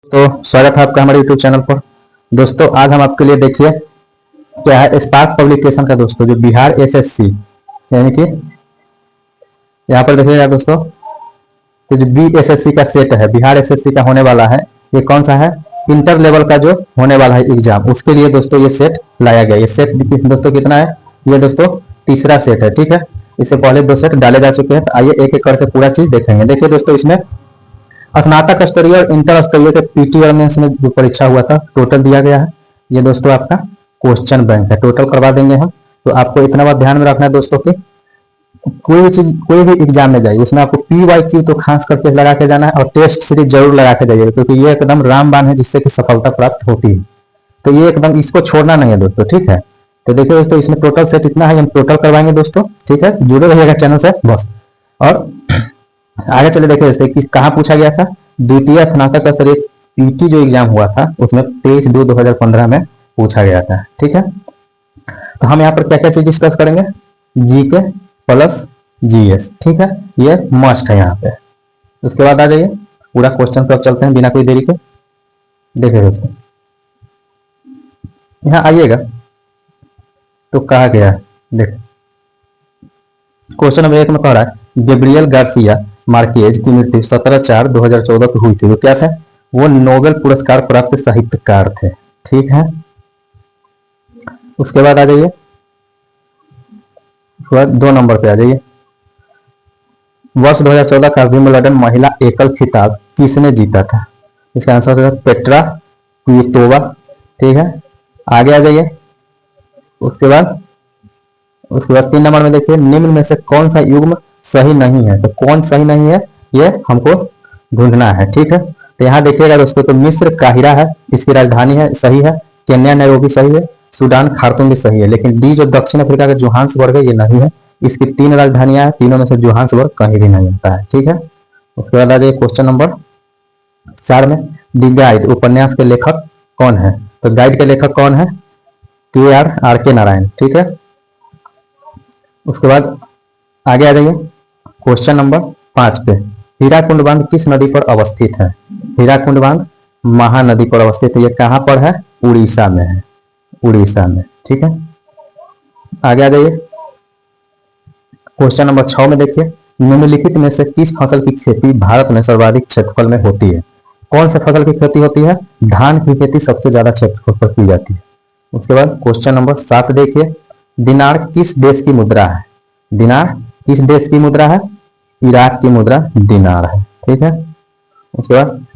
तो स्वागत है आपका हमारे YouTube चैनल पर। दोस्तों आज हम आपके लिए देखिए क्या है स्पार्क पब्लिकेशन का दोस्तों जो बिहार एसएससी यानी कि यहाँ पर देखिएगा दोस्तों, तो जो बीएसएससी का सेट है बिहार एसएससी का होने वाला है। ये कौन सा है? इंटर लेवल का जो होने वाला है एग्जाम, उसके लिए दोस्तों ये सेट लाया गया। ये सेट दोस्तों कितना है? ये दोस्तों तीसरा सेट है, ठीक है। इससे पहले 2 सेट डाले जा चुके हैं। तो आइए एक एक करके पूरा चीज देखेंगे। देखिए दोस्तों, इसमें स्नातक स्तरीय और इंटर स्तरीय के पीटी और मेंस में जो परीक्षा हुआ था टोटल दिया गया है। ये दोस्तों आपका क्वेश्चन बैंक है, टोटल करवा देंगे हम। तो आपको इतना बात ध्यान में रखना है दोस्तों कि कोई भी चीज कोई भी एग्जाम में जाइए उसमें आपको PYQ तो खास करके लगा के जाना है और टेस्ट सीरीज जरूर लगा के जाइए, क्योंकि ये एकदम रामबाण है जिससे कि सफलता प्राप्त होती है। तो ये एकदम इसको छोड़ना नहीं है दोस्तों, ठीक है। तो देखिए दोस्तों, इसमें टोटल सेट इतना है, हम टोटल करवाएंगे दोस्तों, ठीक है। जुड़े रहिएगा चैनल से बस। और आगे चले देखिए दोस्तों कि कहाँ पूछा गया था। द्वितीय स्नातक स्तरीय पीटी जो एग्जाम हुआ था उसमें 23/2/2015 में पूछा गया था, ठीक है। तो हम यहाँ पर क्या क्या चीज डिस्कस करेंगे? जीके प्लस जीएस, ठीक है, ये मस्ट है यहाँ पे। उसके बाद आ जाइए पूरा क्वेश्चन पर चलते हैं बिना कोई देरी के। देखिए दोस्तों, यहाँ आइएगा तो कहा गया है, देखिए क्वेश्चन नंबर 1 में कह रहा है गैब्रियल गार्सिया मार्केज की मृत्यु 17/4/2014 को हुई थी। वो क्या था? वो नोबेल पुरस्कार प्राप्त साहित्यकार थे, ठीक है। उसके बाद आ जाइए 2 नंबर पे आ जाइए। वर्ष 2014 का विंबलडन महिला एकल खिताब किसने जीता था? इसका आंसर है पेट्रा क्विटोवा, ठीक है। आगे आ जाइए। उसके बाद 3 नंबर में देखिए निम्न में से कौन सा युग्म सही नहीं है? तो कौन सही नहीं है ये हमको ढूंढना है, ठीक है। तो यहाँ देखिएगा दोस्तों, तो मिस्र काहिरा है, इसकी राजधानी है, सही है। केन्या नैरोबी सही है। सूडान खार्तूम भी सही है। लेकिन डी जो दक्षिण अफ्रीका का जोहान्सबर्ग है ये नहीं है। इसकी 3 राजधानियां हैं, तीनों में से जोहान्सबर्ग कहीं भी नहीं आता है, ठीक है। उसके बाद आ जाइए क्वेश्चन नंबर 4 में दी गाइड उपन्यास के लेखक कौन है? तो गाइड के लेखक कौन है? RK नारायण, ठीक है। उसके बाद आगे आ जाइए क्वेश्चन नंबर 5 पे। हीराकुंड बांध किस नदी पर अवस्थित है? हीराकुंड बांध महानदी पर अवस्थित है। ये कहां पर है? उड़ीसा में है, उड़ीसा में, ठीक है। आगे आ जाइए क्वेश्चन नंबर 6 में देखिए निम्नलिखित में से किस फसल की खेती भारत में सर्वाधिक क्षेत्रफल में होती है? कौन से फसल की खेती होती है? धान की खेती सबसे ज्यादा क्षेत्रफल पर की जाती है। उसके बाद क्वेश्चन नंबर 7 देखिए दिनार किस देश की मुद्रा है? दिनार किस देश की मुद्रा है? इराक की मुद्रा दिनार है, ठीक है। उसके बाद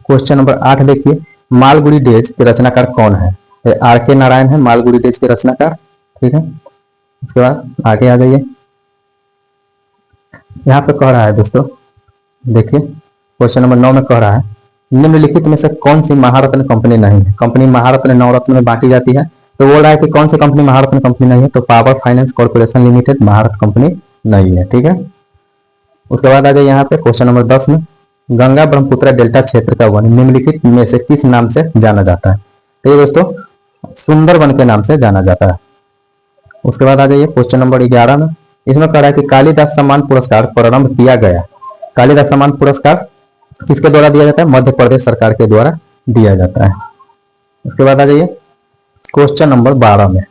क्वेश्चन नंबर 8 देखिए मालगुडी डेज के रचनाकार कौन है? RK नारायण है मालगुडी डेज के रचनाकार, ठीक है। उसके बाद आगे आ जाइए। यहाँ पे कह रहा है दोस्तों, देखिए क्वेश्चन नंबर 9 में कह रहा है निम्नलिखित में से कौन सी महारत्न कंपनी नहीं है? कंपनी महारत्न 9 रत्न में बांटी जाती है। तो बोल रहा है कि कौन सी कंपनी महारत्न कंपनी नहीं है? तो पावर फाइनेंस कॉर्पोरेशन लिमिटेड महारत्न कंपनी नहीं है, ठीक है। उसके बाद आ जाए यहाँ पे क्वेश्चन नंबर 10 में गंगा ब्रह्मपुत्र डेल्टा क्षेत्र का वन निम्नलिखित में से किस नाम से जाना जाता है? तो ये दोस्तों सुंदरवन के नाम से जाना जाता है। उसके बाद आ जाइए क्वेश्चन नंबर 11 में। इसमें कह रहा है कि कालिदास सम्मान पुरस्कार प्रारंभ किया गया। कालिदास सम्मान पुरस्कार किसके द्वारा दिया जाता है? मध्य प्रदेश सरकार के द्वारा दिया जाता है। उसके बाद आ जाइए क्वेश्चन नंबर 12 में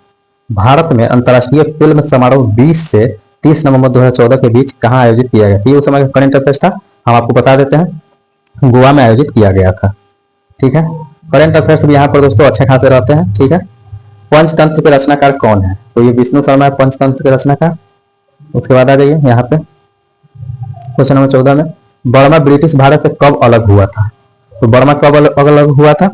भारत में अंतर्राष्ट्रीय फिल्म समारोह 20 से 30 नवंबर 2014 के बीच कहां आयोजित किया गया था? ये उस समय का करंट अफेयर्स था, हम आपको बता देते हैं। गोवा में आयोजित किया गया था, ठीक है। करंट अफेयर्स भी यहाँ पर दोस्तों अच्छे खासे रहते हैं, ठीक है। पंचतंत्र के रचनाकार कौन है? तो ये विष्णु शर्मा है पंचतंत्र के रचनाकार। उसके बाद आ जाइए यहाँ पे क्वेश्चन नंबर 14 में बर्मा ब्रिटिश भारत से कब अलग हुआ था? तो बर्मा कब अलग हुआ था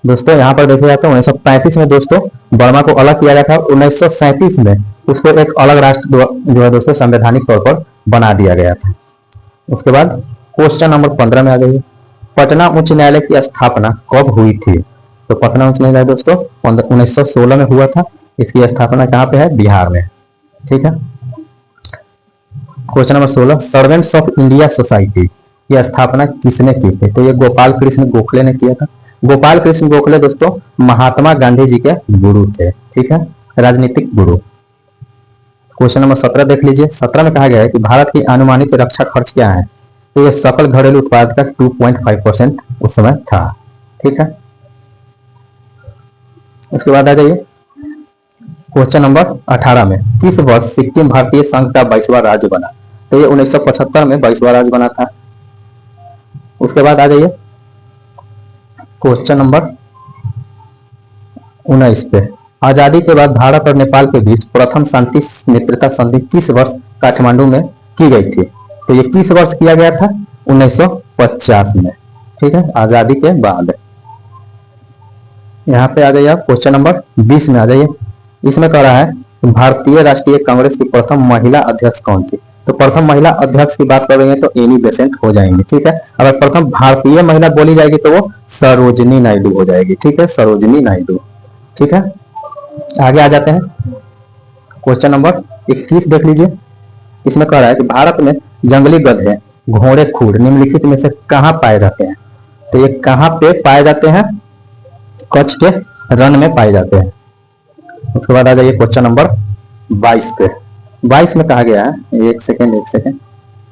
दोस्तों? यहाँ पर देखा जाता है 1935 में दोस्तों बर्मा को अलग किया गया था। 1937 में उसको एक अलग राष्ट्र जो है दोस्तों संवैधानिक तौर पर बना दिया गया था। उसके बाद क्वेश्चन नंबर 15 में आ जाइए पटना उच्च न्यायालय की स्थापना कब हुई थी? तो पटना उच्च न्यायालय दोस्तों 1916 में हुआ था। इसकी स्थापना कहाँ पे है? बिहार में, ठीक है। Question number 16 servants of India society की स्थापना किसने की थी? तो ये गोपाल कृष्ण गोखले ने किया था। गोपाल कृष्ण गोखले दोस्तों महात्मा गांधी जी के गुरु थे, ठीक है, राजनीतिक गुरु। क्वेश्चन नंबर 17 देख लीजिए। 17 में कहा गया है कि भारत की अनुमानित रक्षा खर्च क्या है? तो ये सकल घरेलू उत्पाद का 2.5% उस समय था। ठीक है, उसके बाद आ जाइए क्वेश्चन नंबर 18 में, किस वर्ष सिक्किम भारतीय संघ का 22वां राज्य बना? तो ये 1975 में 22वां राज्य बना था। उसके बाद आ जाइए क्वेश्चन नंबर 19 पे, आजादी के बाद भारत और नेपाल के बीच प्रथम शांति मित्रता संधि किस वर्ष काठमांडू में की गई थी? तो ये किस वर्ष किया गया था? 1950 में। ठीक है, आजादी के बाद। यहाँ पे आ जाइए आप क्वेश्चन नंबर 20 में आ जाइए। इसमें कह रहा है भारतीय राष्ट्रीय कांग्रेस की प्रथम महिला अध्यक्ष कौन थी? तो प्रथम महिला अध्यक्ष की बात कर रहे हैं तो एनी बेसेंट हो जाएंगे। ठीक है, अगर प्रथम भारतीय महिला बोली जाएगी तो वो सरोजिनी नायडू हो जाएगी। ठीक है, सरोजिनी नायडू। ठीक है, आगे आ जाते हैं क्वेश्चन नंबर 21 देख लीजिए। इसमें कह रहा है कि भारत में जंगली गधे, घोड़े, खूर निम्नलिखित में से कहां पाए जाते हैं? तो ये कहां पे पाए जाते हैं? कच्छ के रण में पाए जाते हैं। उसके बाद आ जाइए क्वेश्चन नंबर 22 पे। 22 में कहा गया है, एक सेकेंड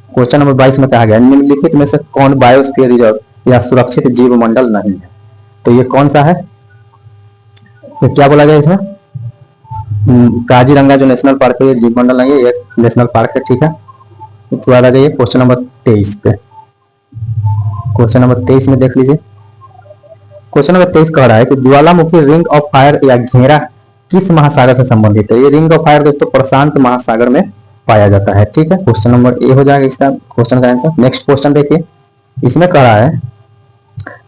क्वेश्चन नंबर 22 में कहा गया है निम्नलिखित में से कौन बायोस्फीयर रिजर्व या सुरक्षित जीव मंडल नहीं है? तो ये कौन सा है? तो क्या बोला गया इसमें? काजीरंगा जो नेशनल पार्क है ये जीव मंडल नहीं है, ये नेशनल पार्क है। ठीक है, उसके बाद आ जाइए क्वेश्चन नंबर 23 पे। क्वेश्चन नंबर 23 में देख लीजिए। क्वेश्चन नंबर 23 कह रहा है कि ज्वालामुखी रिंग ऑफ फायर या घेरा किस महासागर से संबंधित है? ये रिंग ऑफ फायर दोस्तों प्रशांत महासागर में पाया जाता है। ठीक है, क्वेश्चन नंबर ए हो जाएगा इसका क्वेश्चन का आंसर। नेक्स्ट क्वेश्चन देखिए, इसमें कह रहा है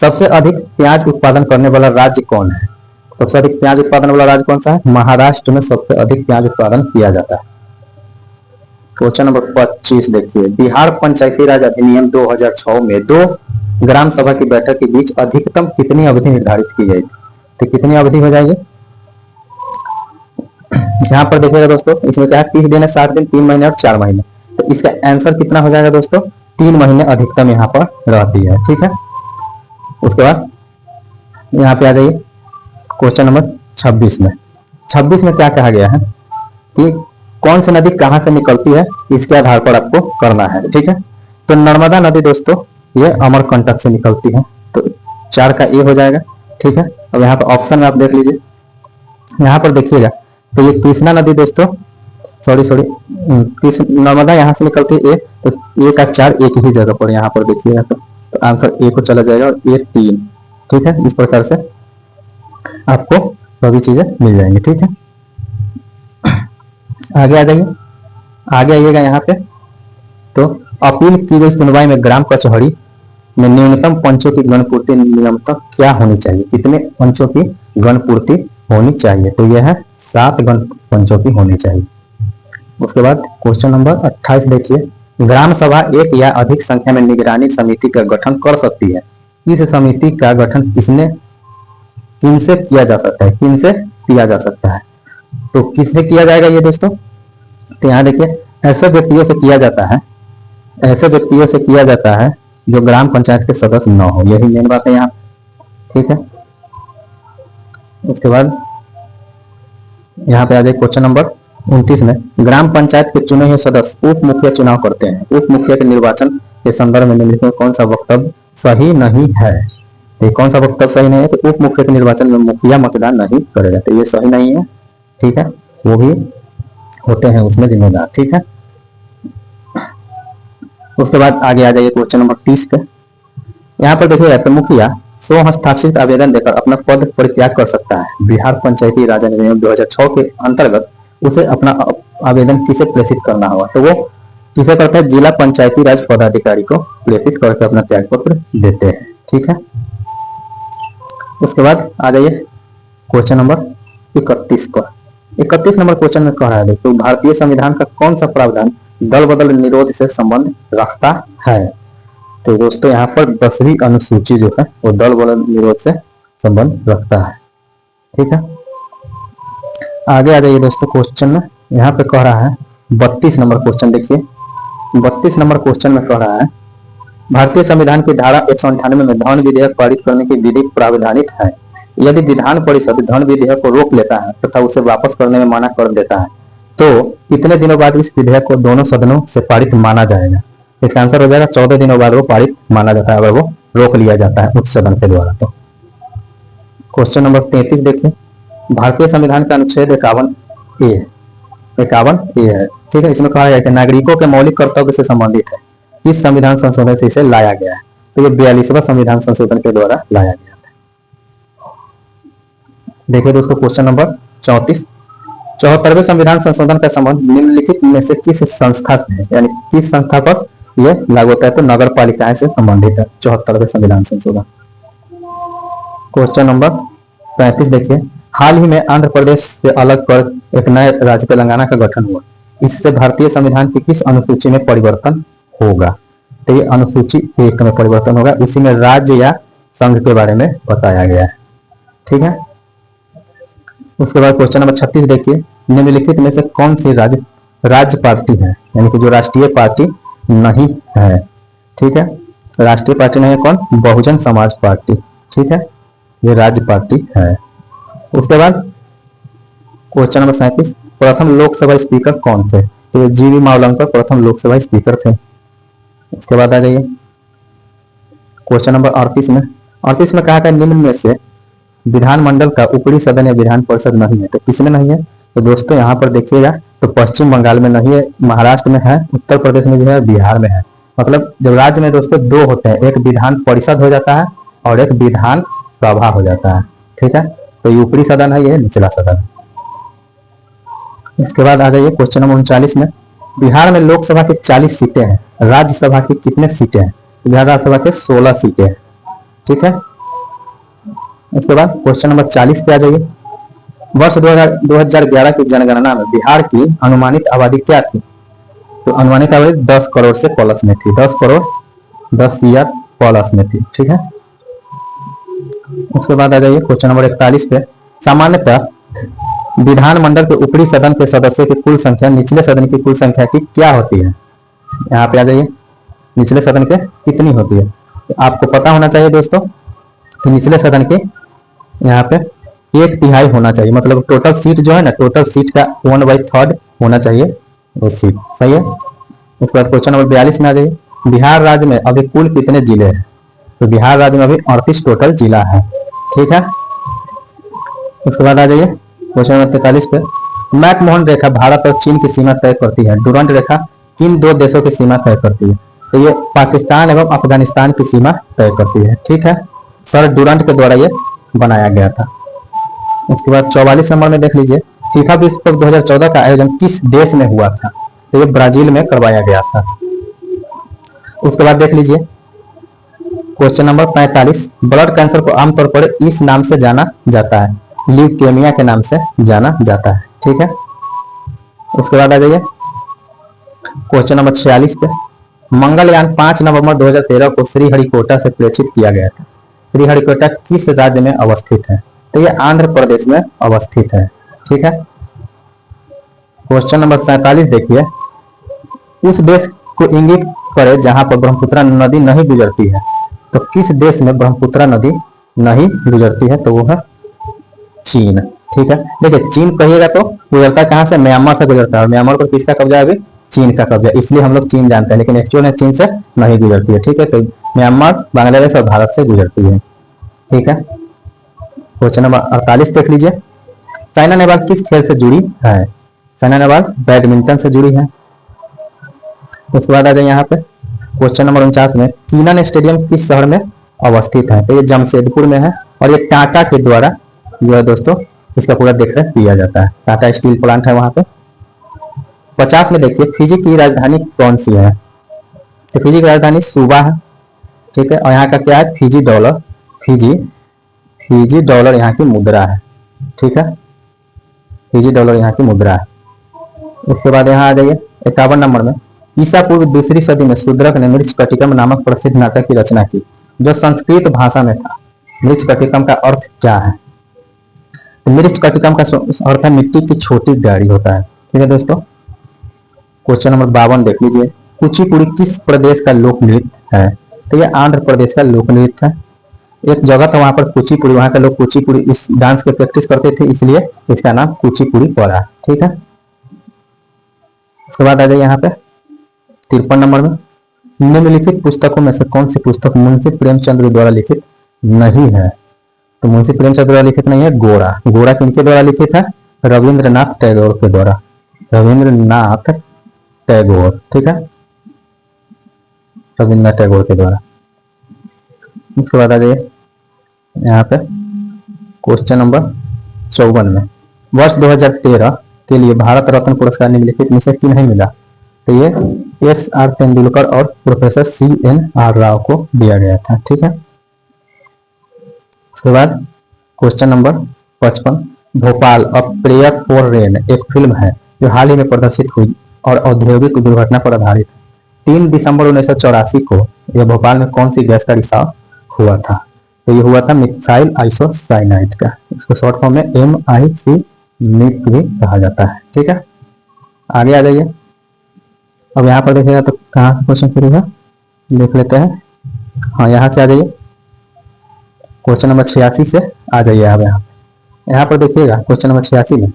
सबसे अधिक प्याज उत्पादन करने वाला राज्य कौन है? सबसे अधिक प्याज उत्पादन वाला राज्य कौन सा है? महाराष्ट्र में सबसे अधिक प्याज उत्पादन किया जाता है। क्वेश्चन नंबर 25 देखिए, बिहार पंचायती राज अधिनियम 2006 में दो ग्राम सभा की बैठक के बीच अधिकतम कितनी अवधि निर्धारित की गई? तो कितनी अवधि हो जाएगी? यहाँ पर देखिएगा दोस्तों, इसमें क्या है 30 दिन है, 60 दिन, 3 महीने और 4 महीने। तो इसका आंसर कितना हो जाएगा दोस्तों? 3 महीने अधिकतम यहाँ पर रहती है। ठीक है, उसके बाद यहाँ पे आ जाइए क्वेश्चन नंबर 26 में। 26 में क्या कहा गया है कि कौन सी नदी कहां से निकलती है, इसके आधार पर आपको करना है। ठीक है, तो नर्मदा नदी दोस्तों ये अमरकंटक से निकलती है, तो 4 का ए हो जाएगा। ठीक है, अब यहाँ पर ऑप्शन में आप देख लीजिए, यहाँ पर देखिएगा तो ये कृष्णा नदी दोस्तों, नर्मदा यहाँ से निकलती है ए, तो ए का 4 एक ही जगह पर यहाँ पर देखिएगा तो आंसर ए को चला जाएगा और ए 3। ठीक है, इस प्रकार से आपको सभी चीजें मिल जाएंगी। ठीक है, आगे आ जाइए, आगे आइएगा यहाँ पे। तो अपील की गई सुनवाई में ग्राम कचहरी में न्यूनतम पंचों की गणपूर्ति नियमतः क्या होनी चाहिए? कितने पंचों की गणपूर्ति होनी चाहिए? तो यह है 7 गण पंचों की होनी चाहिए। उसके बाद क्वेश्चन नंबर 28 देखिए, ग्राम सभा एक या अधिक संख्या में निगरानी समिति का गठन कर सकती है। इस समिति का गठन किनसे किया जा सकता है? किनसे किया जा सकता है? तो किससे किया जाएगा ये दोस्तों? तो यहाँ देखिए, ऐसे व्यक्तियों से किया जाता है, ऐसे व्यक्तियों से किया जाता है जो ग्राम पंचायत के सदस्य न हो, यही मेन बात है यहाँ। ठीक है, उसके बाद यहाँ पे आ जाए क्वेश्चन नंबर 29 में, ग्राम पंचायत के चुने हुए सदस्य उप मुखिया चुनाव करते हैं। उप मुखिया के निर्वाचन के संदर्भ में निम्नलिखित में कौन सा वक्तव्य सही नहीं है? ये कौन सा वक्तव्य सही नहीं है? तो उप मुखिया के निर्वाचन में मुखिया मतदान नहीं करेगा, तो ये सही नहीं है। ठीक है, वो भी होते हैं उसमें जिम्मेदार। ठीक है, उसके बाद आगे आ जाइए क्वेश्चन नंबर 30 पे। यहाँ पर देखिएगा तो मुखिया 100 हस्ताक्षरित आवेदन देकर अपना पद परित्याग कर सकता है। बिहार पंचायती राज अधिनियम 2006 के अंतर्गत उसे अपना आवेदन किसे प्रेषित करना होगा? तो वो किसे करता है? जिला पंचायती राज पदाधिकारी को प्रेषित करके अपना त्याग पत्र देते हैं। ठीक है, उसके बाद आ जाइए क्वेश्चन नंबर 31 पर। 31 नंबर क्वेश्चन में कह रहा है दोस्तों, भारतीय संविधान का कौन सा प्रावधान दल बदल निरोध से संबंध रखता है? तो दोस्तों यहाँ पर 10वीं अनुसूची जो है वो दल बदल निरोध से संबंध रखता है। ठीक है, आगे आ जाइए दोस्तों क्वेश्चन में। यहाँ पे कह रहा है 32 नंबर क्वेश्चन देखिए। 32 नंबर क्वेश्चन में कह रहा है, भारतीय संविधान की धारा 198 में धन विधेयक पारित करने की विधि प्रावधानित है। यदि विधान परिषद धन विधेयक को रोक लेता है तथा उसे वापस करने में मना कर देता है तो कितने दिनों बाद इस विधेयक को दोनों सदनों से पारित माना जाएगा? इसका आंसर हो जाएगा 14 दिनों बाद वो पारित माना जाता है अगर वो रोक लिया जाता है उच्च सदन के द्वारा। तो क्वेश्चन नंबर 33 देखिए, भारतीय संविधान का अनुच्छेद 51A है। ठीक है, इसमें कहा गया कि नागरिकों के मौलिक कर्तव्य से संबंधित है। किस संविधान संशोधन से इसे लाया गया है? तो ये 42वां संविधान संशोधन के द्वारा लाया गया था। देखिए दोस्तों क्वेश्चन नंबर 34, 74वें संविधान संशोधन का संबंध निम्नलिखित में से किस संस्था से है, यानी किस संस्था पर यह लागू होता है? तो नगर पालिकाएं से संबंधित है 74वें संविधान संशोधन। क्वेश्चन नंबर 35 देखिए, हाल ही में आंध्र प्रदेश से अलग कर एक नए राज्य तेलंगाना का गठन हुआ। इससे भारतीय संविधान की किस अनुसूची में परिवर्तन होगा? तो ये अनुसूची 1 में परिवर्तन होगा। उसी में राज्य या संघ के बारे में बताया गया है। ठीक है, उसके बाद क्वेश्चन नंबर 36 देखिए, निम्नलिखित में से कौन सी राज्य पार्टी है, यानी कि जो राष्ट्रीय पार्टी नहीं है? ठीक है, राष्ट्रीय पार्टी नहीं है कौन? बहुजन समाज पार्टी। ठीक है, ये राज्य पार्टी है। उसके बाद क्वेश्चन नंबर 37, प्रथम लोकसभा स्पीकर कौन थे? तो जीवी मावलंकर प्रथम लोकसभा स्पीकर थे। उसके बाद आ जाइए क्वेश्चन नंबर 38 में, 38 में कहा था निम्न में से विधानमंडल का ऊपरी सदन या विधान परिषद नहीं है। तो किसमें नहीं है? तो दोस्तों यहाँ पर देखिएगा तो पश्चिम बंगाल में नहीं है, महाराष्ट्र में है, उत्तर प्रदेश में भी है, बिहार में है। मतलब जब राज्य में दोस्तों 2 होते हैं, एक विधान परिषद हो जाता है और एक विधान सभा हो जाता है। ठीक है, तो ये ऊपरी सदन है, ये निचला सदन है। इसके बाद आ जाइए क्वेश्चन नंबर 39 में, बिहार में लोकसभा की 40 सीटें हैं, राज्यसभा की कितने सीटें हैं? बिहार राज्यसभा के 16 सीटें हैं। ठीक है, इसके बाद क्वेश्चन नंबर 40 पे आ जाइए, वर्ष 2011 की जनगणना में बिहार की अनुमानित आबादी क्या थी? तो अनुमानित आबादी 10 करोड़ से प्लस में थी, 10 करोड़ 10 लाख प्लस में थी। ठीक है, उसके बाद आ जाइए क्वेश्चन नंबर 41 पे, सामान्यतः विधानमंडल के ऊपरी सदन के सदस्यों की कुल संख्या निचले सदन की कुल संख्या की क्या होती है? यहाँ पे आ जाइए, निचले सदन के कितनी होती है? तो आपको पता होना चाहिए दोस्तों कि निचले सदन के यहाँ पे 1/3 होना चाहिए, मतलब टोटल सीट जो है ना, टोटल सीट का 1/3 होना चाहिए वो सीट। सही है। उसके बाद क्वेश्चन नंबर 42 में आ जाइए, बिहार राज्य में अभी कुल कितने जिले हैं? तो बिहार राज्य में अभी 38 टोटल जिला है। ठीक है, उसके बाद आ जाइए क्वेश्चन नंबर 43 पे, मैकमोहन रेखा भारत और चीन की सीमा तय करती है, डुरंड रेखा किन 2 देशों की सीमा तय करती है? तो ये पाकिस्तान एवं अफगानिस्तान की सीमा तय करती है। ठीक है, सर डुरंड के द्वारा ये बनाया गया था। उसके बाद 44 नंबर में देख लीजिए, फीफा विश्व कप 2014 का आयोजन किस देश में हुआ था? तो ये ब्राजील में करवाया गया था। उसके बाद देख लीजिए क्वेश्चन नंबर 45, ब्लड कैंसर को आमतौर पर इस नाम से जाना जाता है, ल्यूकेमिया के नाम से जाना जाता है। ठीक है, उसके बाद आ जाइए क्वेश्चन नंबर 46 पे, मंगलयान 5 नवंबर 2013 को श्रीहरिकोटा से प्रेषित किया गया था। श्रीहरिकोटा किस राज्य में अवस्थित है? तो ये आंध्र प्रदेश में अवस्थित है। ठीक है, क्वेश्चन नंबर 47 देखिए, उस देश को इंगित करे जहां पर ब्रह्मपुत्र नदी नहीं गुजरती है। तो किस देश में ब्रह्मपुत्र नदी नहीं गुजरती है? तो वो है चीन। ठीक है, देखिए चीन कहिएगा तो गुजरता कहां से? म्यांमार से गुजरता है, और म्यांमार पर किसका कब्जा है? अभी चीन का कब्जा, इसलिए हम लोग चीन जानते हैं, लेकिन एक्चुअल में चीन से नहीं गुजरती है। ठीक है, तो म्यांमार, बांग्लादेश और भारत से गुजरती है। ठीक है, क्वेश्चन नंबर 48 देख लीजिए, साइना नेहवाल किस खेल से जुड़ी है? साइना नेहवाल बैडमिंटन से जुड़ी है। उसके बाद आ जाए यहाँ पे क्वेश्चन नंबर 49 में, कीनन स्टेडियम किस शहर में अवस्थित है? तो ये जमशेदपुर में है, और ये टाटा के द्वारा जो है दोस्तों इसका पूरा देखरेख किया जाता है, टाटा स्टील प्लांट है वहां पे। 50 में देखिए, फिजी की राजधानी कौन सी है? तो फिजी की राजधानी सूबा है। ठीक है, और यहाँ का क्या है? फिजी डॉलर, फिजी डॉलर यहाँ की मुद्रा है। ठीक है, फिजी डॉलर यहाँ की मुद्रा है। उसके बाद यहाँ आ जाइए 51 नंबर में, ईसा पूर्व 2री सदी में शूद्रक ने मृच्छकटिकम नामक प्रसिद्ध नाटक की रचना की जो संस्कृत भाषा में था। मृच्छकटिकम का अर्थ क्या है? तो मृच्छकटिकम का अर्थ है मिट्टी की छोटी गाड़ी होता है। ठीक है दोस्तों, क्वेश्चन नंबर 52 देख लीजिए, कुचिपुड़ी किस प्रदेश का लोक नृत्य है? तो यह आंध्र प्रदेश का लोक नृत्य है। एक जगह था वहां पर कुचिपुड़ी, वहां के लोग कुचिपुड़ी इस डांस की प्रैक्टिस करते थे, इसलिए इसका नाम कुचिपुड़ी पड़ा। ठीक है, उसके बाद आ जाइए यहाँ पे 53 नंबर में, निम्नलिखित पुस्तकों में से कौन सी पुस्तक मुंशी प्रेमचंद्र द्वारा लिखित नहीं है? तो मुंशी प्रेमचंद्र द्वारा लिखित नहीं है गोरा। गोरा किनके द्वारा लिखित है? रविंद्रनाथ टैगोर के द्वारा। रविंद्रनाथ टैगोर, ठीक है, रविंद्रनाथ टैगोर के द्वारा। उसके बाद आ जाइए यहाँ पे क्वेश्चन नंबर 54 में, वर्ष 2013 के लिए भारत रत्न पुरस्कार निम्नलिखित में से किन्हें मिला? तो ये एस.आर. तेंदुलकर और प्रोफेसर C.N.R. राव को दिया गया था, ठीक है। उसके बाद question number 55, Bhopal a prayer for rain एक फिल्म है जो हाल ही में प्रदर्शित हुई और औद्योगिक दुर्घटना पर आधारित है। 3 दिसंबर 1984 को यह भोपाल में कौन सी गैस का रिसाव हुआ था? तो ये हुआ था मिथाइल आइसोसाइनाइड का। इसको शॉर्ट फॉर्म में MIC मिथ भी कहा जाता है, ठीक है। आगे आ जाइए। अब यहाँ पर देखिएगा तो कहाँ से क्वेश्चन शुरू है, देख लेते हैं। हाँ, यहाँ से आ जाइए, क्वेश्चन नंबर 86 से आ जाइए। आप यहाँ पर देखिएगा क्वेश्चन नंबर 86 में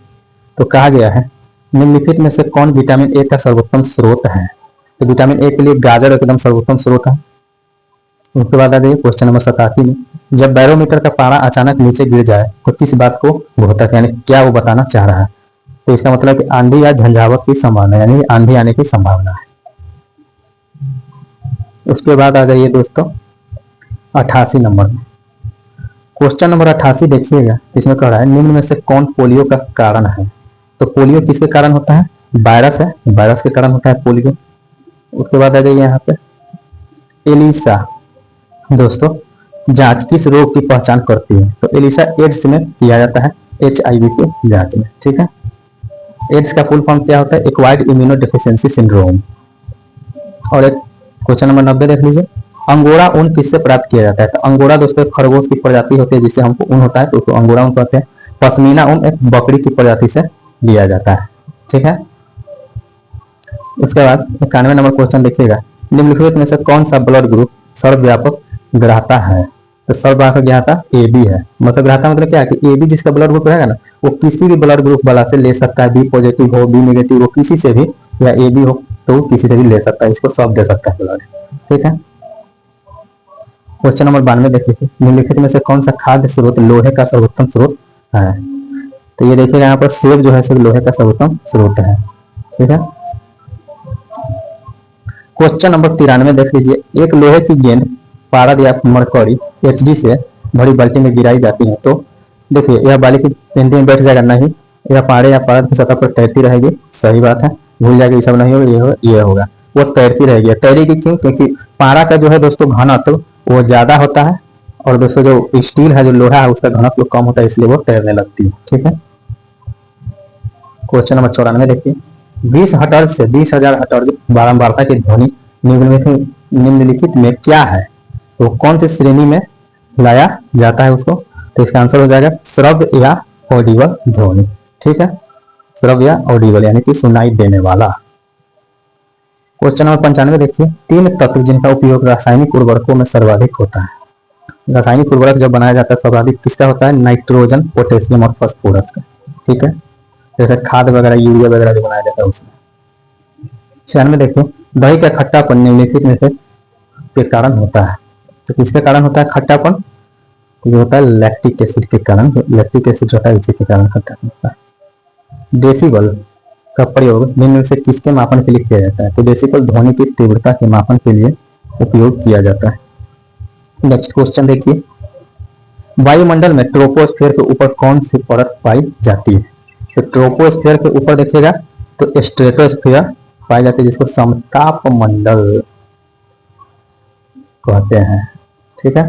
तो कहा गया है निम्नलिखित में से कौन विटामिन ए का सर्वोत्तम स्रोत है? तो विटामिन ए के लिए गाजर एकदम सर्वोत्तम स्रोत है। उसके बाद आ जाइए क्वेश्चन नंबर 87 में, जब बैरोमीटर का पारा अचानक नीचे गिर जाए तो किस बात को घोतक यानी क्या वो बताना चाह रहा है? तो इसका मतलब कि आंधी या झंझावत की संभावना, यानी आंधी आने की संभावना है। उसके बाद आ जाइए दोस्तों 88 नंबर में, क्वेश्चन नंबर 88 देखिएगा, इसमें कह रहा है निम्न में से कौन पोलियो का कारण है? तो पोलियो किसके कारण होता है? वायरस है, वायरस के कारण होता है पोलियो। उसके बाद आ जाइए यहाँ पे एलिसा दोस्तों जांच किस रोग की पहचान करती है? तो एलिसा एड्स में किया जाता है, HIV की जांच में, ठीक है। एड्स का फुल फॉर्म क्या होता है? Acquired immuno deficiency syndrome. और एक क्वेश्चन नंबर 90 देख लीजिए, अंगोरा ऊन किससे प्राप्त किया जाता है? तो अंगोरा दोस्तों खरगोश की प्रजाति होती है जिससे हमको ऊन होता है, तो उसको अंगोरा ऊन कहते हैं। पश्मीना ऊन एक बकरी की प्रजाति से लिया जाता है, ठीक है। उसके बाद 91 नंबर क्वेश्चन देखिएगा, निम्नलिखित में से कौन सा ब्लड ग्रुप सर्वव्यापक ग्राहता है? तो सर्वव्यापक ग्राहता AB है। मतलब ग्राहता मतलब क्या है कि AB जिसका ब्लड ग्रुप रहेगा ना, वो किसी भी ब्लड ग्रुप वाला से ले सकता है, B पॉजिटिव हो, B नेगेटिव हो, किसी से भी, या AB हो तो किसी से भी ले सकता है, इसको सब दे सकता है ब्लड, ठीक है। क्वेश्चन नंबर 92 देख लीजिए, निम्नलिखित में से कौन सा खाद्य स्रोत लोहे का सर्वोत्तम स्रोत है? तो ये देखिएगा यहाँ पर सेब जो है सिर्फ लोहे का सर्वोत्तम स्रोत है, ठीक है। क्वेश्चन नंबर 93 देख लीजिए, एक लोहे की गेंद पारद या मरकरी HG से भरी बाल्टी में गिराई जाती है, तो देखिए यह बाली की पेंटी में बैठ जाएगा नहीं, यह पारे या पारद की सतह पर तैरती रहेगी, सही बात है, भूल जाएगी, ये सब नहीं होगा, ये होगा, वो तैरती रहेगी। तैरेगी क्यों? क्योंकि पारा का जो है दोस्तों घनत्व वो ज्यादा होता है, और दोस्तों जो स्टील है, जो लोहा है, उसका घनत्व कम होता है, इसलिए वो तैरने लगती है, ठीक है। क्वेश्चन नंबर 94 देखिए, 20 हर्ट्ज से 20,000 हर्ट्ज बारंबारता की ध्वनि निम्नलिखित में क्या है? तो कौन सी श्रेणी में लाया जाता है उसको? तो इसका आंसर हो जाएगा श्रव्य या ऑडिबल ध्वनि, ठीक है, श्रव्य या ऑडिबल यानी कि सुनाई देने वाला। क्वेश्चन नंबर 95 देखिए, 3 तत्व जिनका उपयोग रासायनिक उर्वरकों में सर्वाधिक होता है। रासायनिक उर्वरक जब बनाया जाता है सर्वाधिक किसका होता है? नाइट्रोजन, पोटेशियम और फास्फोरस का, ठीक है। जैसे खाद वगैरह, यूरिया वगैरह जो बनाया जाता है उसमें। 96 देखिए, दही का खट्टापन निम्नलिखित में से के कारण होता है। तो किसके कारण होता है खट्टापन? जो होता है लैक्टिक एसिड के कारण, लैक्टिक एसिड होता है इसी के कारण खट्टापन होता है। डेसिबल का प्रयोग निम्न में से किसके मापन के लिए किया जाता है? तो डेसिबल ध्वनि की तीव्रता के मापन के लिए उपयोग किया जाता है। नेक्स्ट क्वेश्चन देखिए, वायुमंडल में ट्रोपोस्फीयर के ऊपर कौन सी परत पाई जाती है? तो ट्रोपोस्फीयर के ऊपर देखिएगा तो स्ट्रेटोस्फीयर पाई जाती है, जिसको समताप मंडल कहते हैं, ठीक है।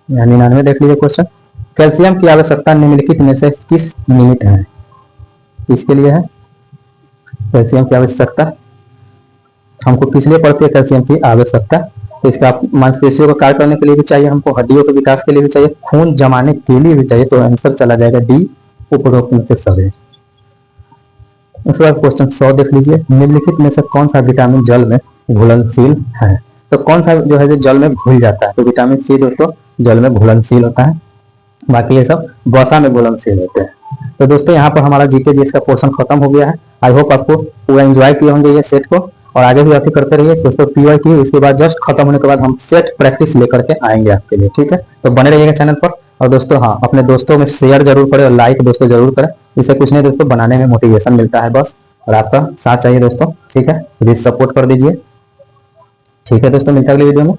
99 देख लीजिए क्वेश्चन, कैल्शियम की आवश्यकता निम्नलिखित में से किस मिनट है? किसके लिए है कैल्शियम की आवश्यकता? हमको किस लिए पड़ती है कैल्शियम की आवश्यकता? तो इसका मांसपेशियों का कार्य करने के लिए भी चाहिए, हमको हड्डियों के विकास के लिए भी चाहिए, खून जमाने के लिए भी चाहिए, तो आंसर चला जाएगा डी, उपरोक्त में से सभी। उसके बाद क्वेश्चन 100 देख लीजिए, निम्नलिखित में से कौन सा विटामिन जल में घुलनशील है? तो कौन सा जो है जो जल में घुल जाता है? तो विटामिन सी दोस्तों जल में घुलनशील होता है, बाकी ये सब वसा में घुलनशील होते हैं। तो दोस्तों यहाँ पर हमारा जीके जीएस का पोर्शन खत्म हो गया है। आई होप आपको पूरा एंजॉय किए होंगे ये सेट को। और आगे भी ऐसे करते रहिए दोस्तों। पीवाईटी इसके बाद जस्ट खत्म होने के बाद हम सेट प्रैक्टिस लेकर के आएंगे आपके लिए, ठीक है। तो बने रहिएगा चैनल पर। और दोस्तों हाँ, अपने दोस्तों में शेयर जरूर करें और लाइक दोस्तों जरूर करें। इससे कुछ नहीं दोस्तों, बनाने में मोटिवेशन मिलता है बस, और आपका साथ चाहिए दोस्तों, ठीक है। प्लीज सपोर्ट कर दीजिए, ठीक है दोस्तों। मिलता है अगली वीडियो में।